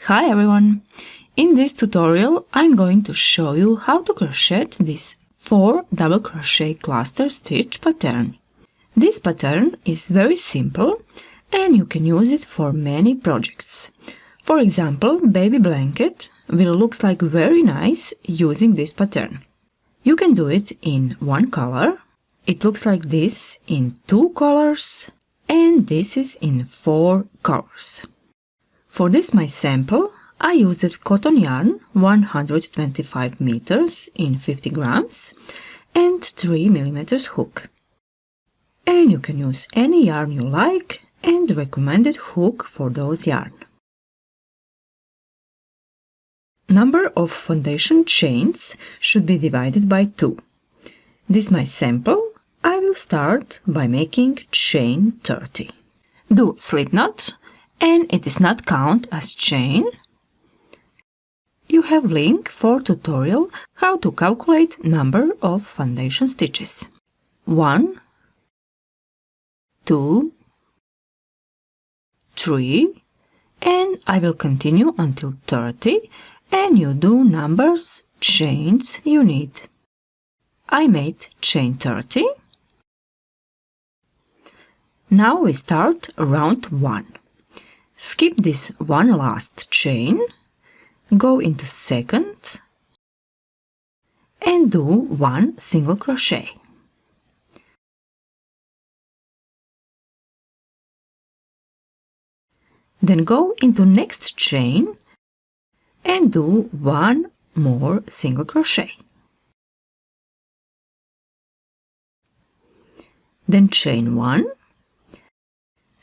Hi everyone! In this tutorial I'm going to show you how to crochet this 4 double crochet cluster stitch pattern. This pattern is very simple and you can use it for many projects. For example, baby blanket will look like very nice using this pattern. You can do it in one color. It looks like this in 2 colors and this is in 4 colors. For this my sample, I used cotton yarn 125 meters in 50 grams and 3 millimeters hook. And you can use any yarn you like and the recommended hook for those yarn. Number of foundation chains should be divided by 2. This my sample. I will start by making chain 30. Do slip knot and it is not count as chain. You have link for tutorial how to calculate number of foundation stitches. 1, 2, 3 and I will continue until 30 and you do numbers chains you need. I made chain 30. Now we start round 1. Skip this one last chain, go into second and do 1 single crochet. Then go into next chain and do 1 more single crochet. Then chain 1.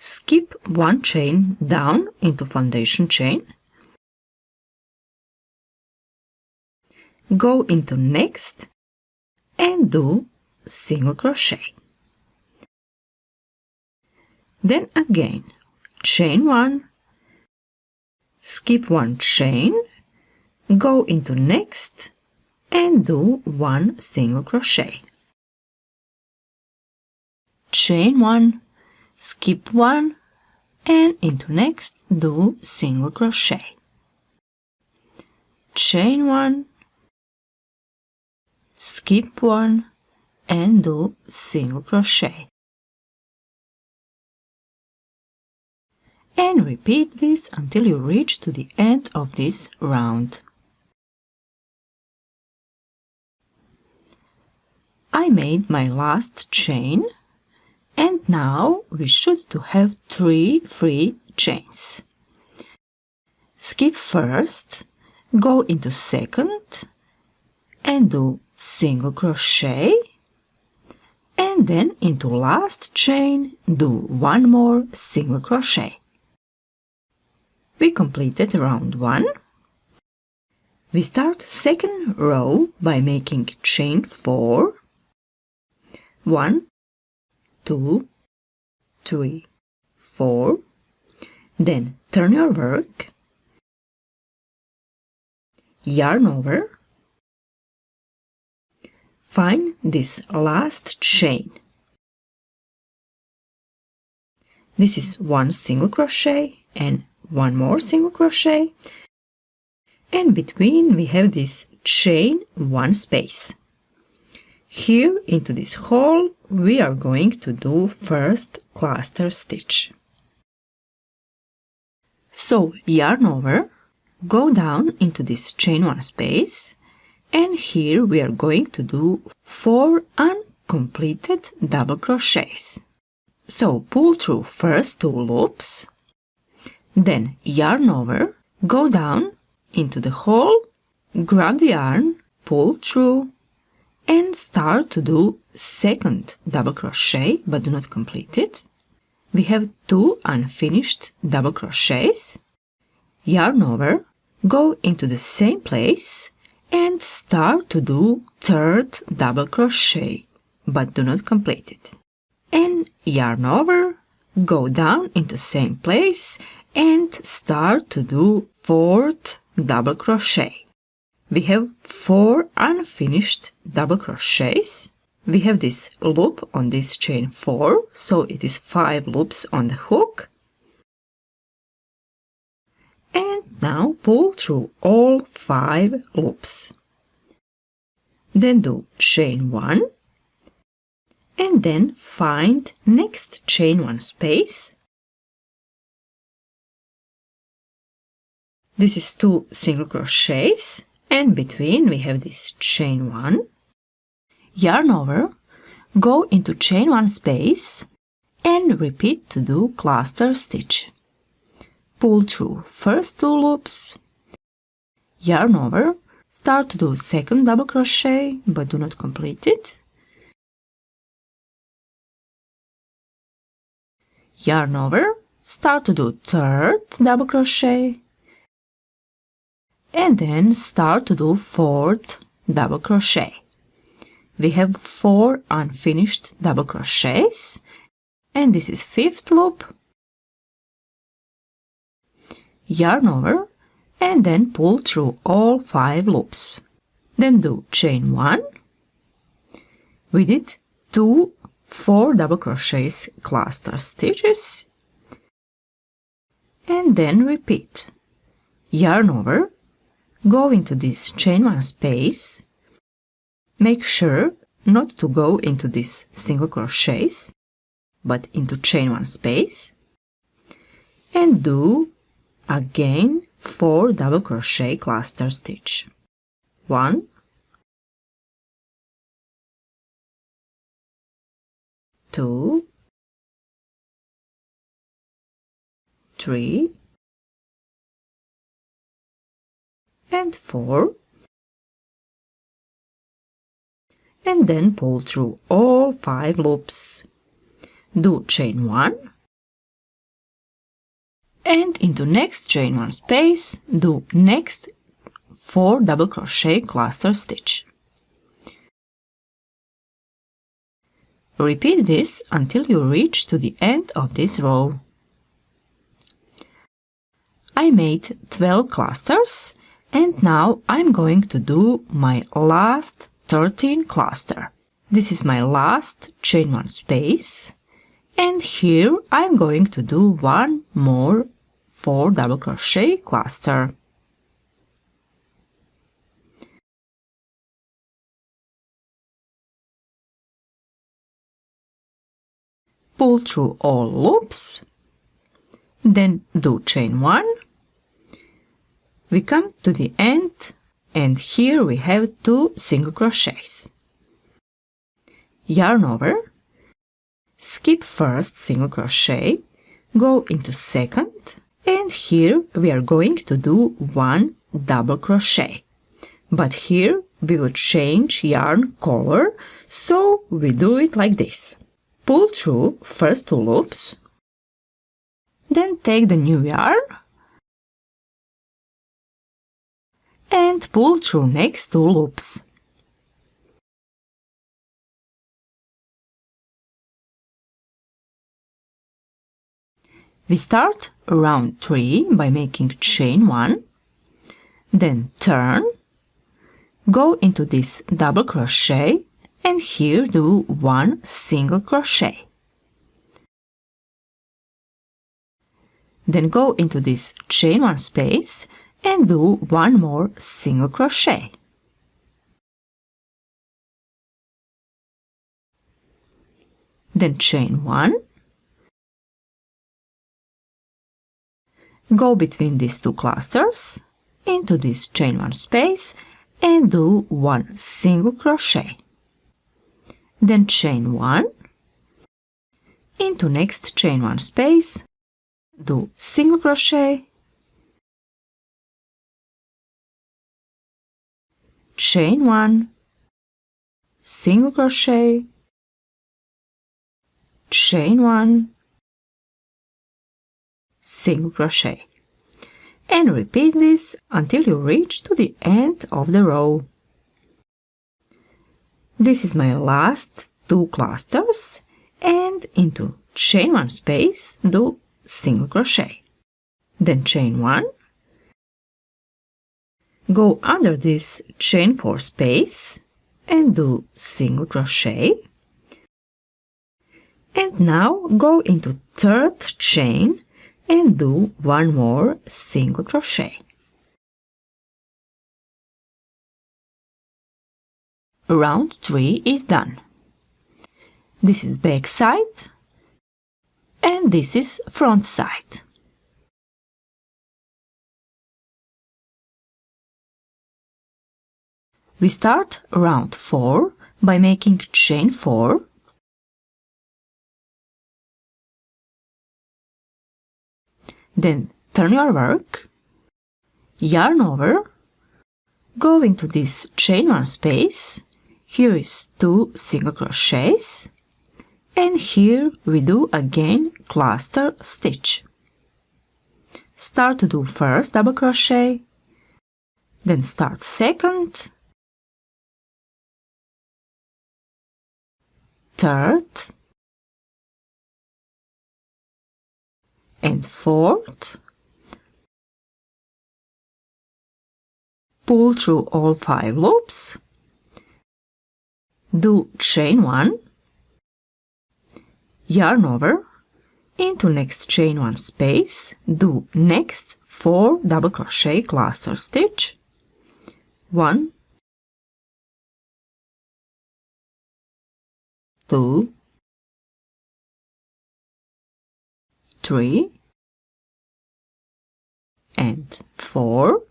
Skip 1 chain down into foundation chain. Go into next and do single crochet. Then again, chain 1, skip 1 chain, go into next and do 1 single crochet. Chain 1, skip 1 and into next do single crochet. Chain 1, skip 1 and do single crochet. And repeat this until you reach to the end of this round. I made my last chain. And now we should to have 3 free chains. Skip first, go into second and do single crochet and then into last chain do 1 more single crochet. We completed round 1. We start second row by making chain 4, 1, 2, 3, 4. Then turn your work, yarn over, find this last chain. This is 1 single crochet and 1 more single crochet, and between we have this chain 1 space. Here into this hole we are going to do first cluster stitch. So yarn over, go down into this chain 1 space and here we are going to do 4 uncompleted double crochets. So pull through first 2 loops, then yarn over, go down into the hole, grab the yarn, pull through and start to do second double crochet but do not complete it. We have 2 unfinished double crochets. Yarn over, go into the same place and start to do third double crochet but do not complete it. And yarn over, go down into same place and start to do fourth double crochet. We have 4 unfinished double crochets. We have this loop on this chain 4, so it is 5 loops on the hook. And Now pull through all 5 loops. Then do chain 1 and then find next chain 1 space. This is 2 single crochets and between we have this chain 1. Yarn over, go into chain 1 space and repeat to do cluster stitch. Pull through first 2 loops, yarn over, start to do second double crochet but do not complete it. Yarn over, start to do third double crochet and then start to do fourth double crochet. We have 4 unfinished double crochets and this is 5th loop. Yarn over and then pull through all 5 loops. Then do chain 1. We did 2 4 double crochets cluster stitches and then repeat. Yarn over, go into this chain 1 space. Make sure not to go into this single crochets but into chain 1 space and do again 4 double crochet cluster stitch. 1, 2, 3 and 4 and then pull through all 5 loops. Do chain 1 and into next chain 1 space do next 4 double crochet cluster stitch. Repeat this until you reach to the end of this row. I made 12 clusters and now I'm going to do my last 13 cluster. This is my last chain 1 space and here I'm going to do one more 4 double crochet cluster. Pull through all loops, then do chain 1. We come to the end and here we have 2 single crochets. Yarn over, skip first single crochet, go into second and here we are going to do 1 double crochet. But here we will change yarn color, so we do it like this. Pull through first 2 loops, then take the new yarn and pull through next 2 loops. We start round 3 by making chain 1, then turn, go into this double crochet and here do 1 single crochet. Then go into this chain 1 space and do 1 more single crochet. Then chain 1. Go between these 2 clusters into this chain 1 space and do 1 single crochet. Then chain 1, into next chain 1 space, do single crochet, chain 1, single crochet, chain 1, single crochet, and repeat this until you reach to the end of the row. This is my last 2 clusters and into chain 1 space do single crochet. Then chain 1, go under this chain 4 space and do single crochet. And now go into third chain and do 1 more single crochet. round 3 is done. This is back side and this is front side. We start round 4 by making chain 4, then turn your work, yarn over, go into this chain 1 space, here is 2 single crochets, and here we do again cluster stitch. Start to do first double crochet, then start second, third, and fourth. Pull through all 5 loops, do chain 1, yarn over, into next chain 1 space, do next 4 double crochet cluster stitch, 1, 2, 3, and 4.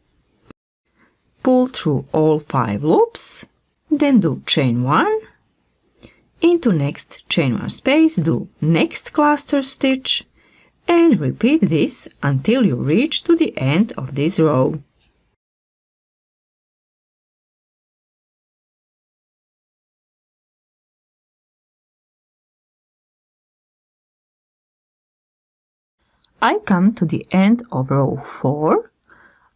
Pull through all 5 loops, then do chain 1, into next chain 1 space, do next cluster stitch, and repeat this until you reach to the end of this row. I come to the end of row 4.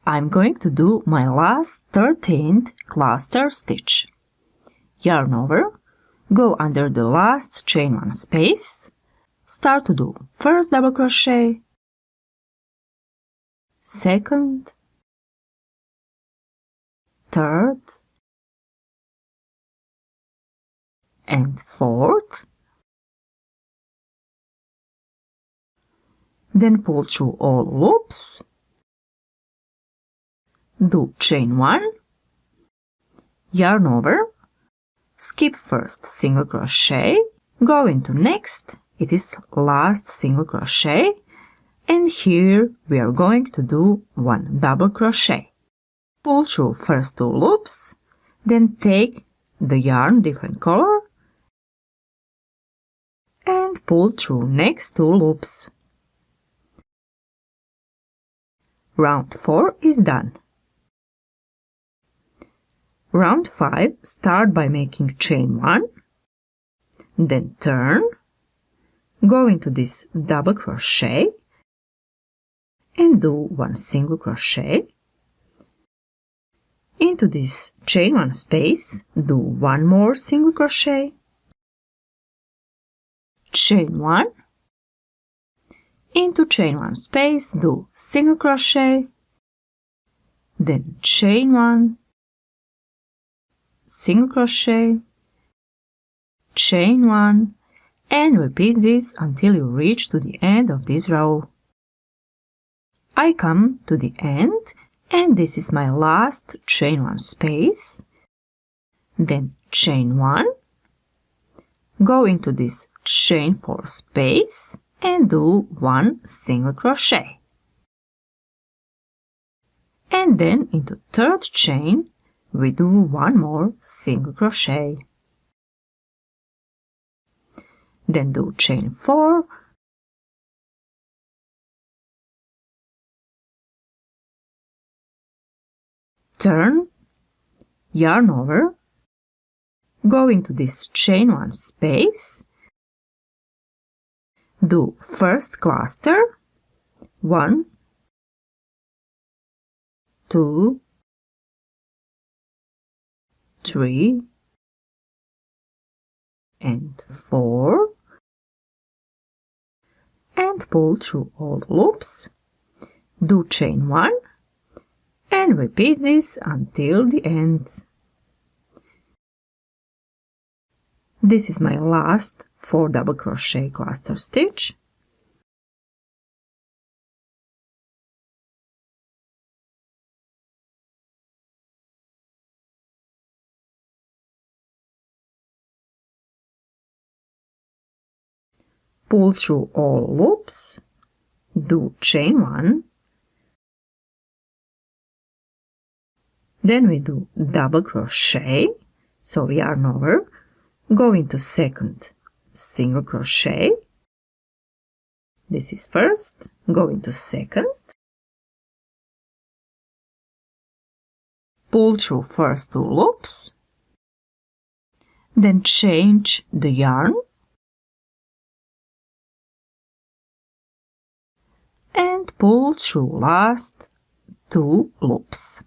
I'm going to do my last 13th cluster stitch. Yarn over, go under the last chain 1 space, start to do first double crochet, second, third, and fourth, then pull through all loops, do chain 1, yarn over, skip first single crochet, go into next, it is last single crochet, and here we are going to do 1 double crochet. Pull through first 2 loops, then take the yarn different color and pull through next 2 loops. Round 4 is done. Round 5, start by making chain 1, then turn, go into this double crochet and do 1 single crochet. Into this chain 1 space, do 1 more single crochet, chain 1, into chain 1 space, do single crochet, then chain 1, single crochet, chain 1, and repeat this until you reach to the end of this row. I come to the end and this is my last chain 1 space, then chain 1, go into this chain 4 space and do 1 single crochet, and then into third chain we do 1 more single crochet, then do chain 4, turn, yarn over, go into this chain 1 space, do first cluster, 1, 2, 3, and 4, and pull through all loops, do chain 1, and repeat this until the end. This is my last 4 double crochet cluster stitch. pull through all loops, do chain 1, then we do double crochet, so yarn over, go into second single crochet, this is first, go into second, pull through first 2 loops, then change the yarn and pull through last 2 loops.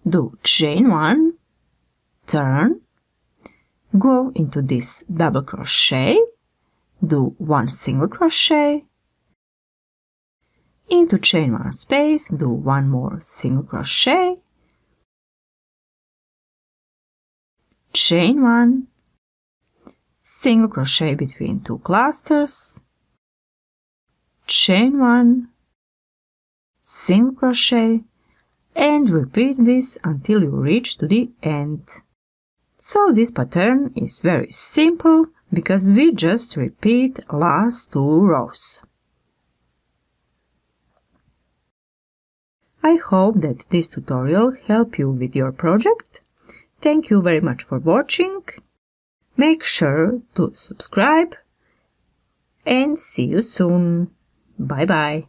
Do chain 1, turn, go into this double crochet, do 1 single crochet, into chain 1 space, do 1 more single crochet, chain 1, single crochet between 2 clusters, chain 1, single crochet, and repeat this until you reach to the end. So this pattern is very simple because we just repeat last 2 rows. I hope that this tutorial helped you with your project. Thank you very much for watching. Make sure to subscribe and see you soon. Bye bye.